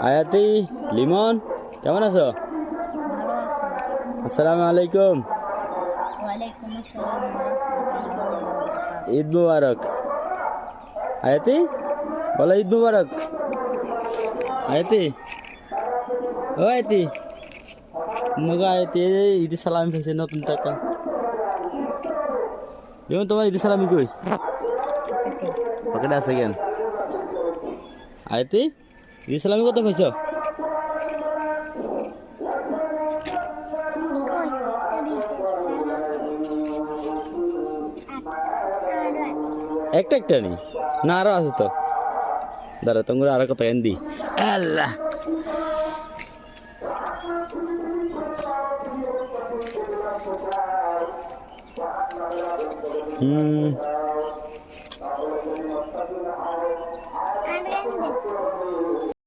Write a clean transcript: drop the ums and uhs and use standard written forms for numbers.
আয়াতি, লিমন, কেমন আছো? ভালো আছি। আসসালামু আলাইকুম। ওয়ালাইকুম আসসালাম ওয়া রাহমাতুল্লাহি ওয়া বারাকাতুহু। ঈদ মুবারক। আয়াতি, বলো ঈদ মুবারক। আয়াতি, ও আয়াতি, মগা আয়াতি, ঈদ সালামি পেয়েছে নতুন টাকা। যেমন তোমার ঈদ সালামি কই? পকেটে আছে কেন? আয়াতি, ঈদ সালামি কত পেয়েছ? একটা একটা নেই না, আরো আছে তো। দাঁড়া, তোমার আরো কত এন দি। আল্লাহ, হুম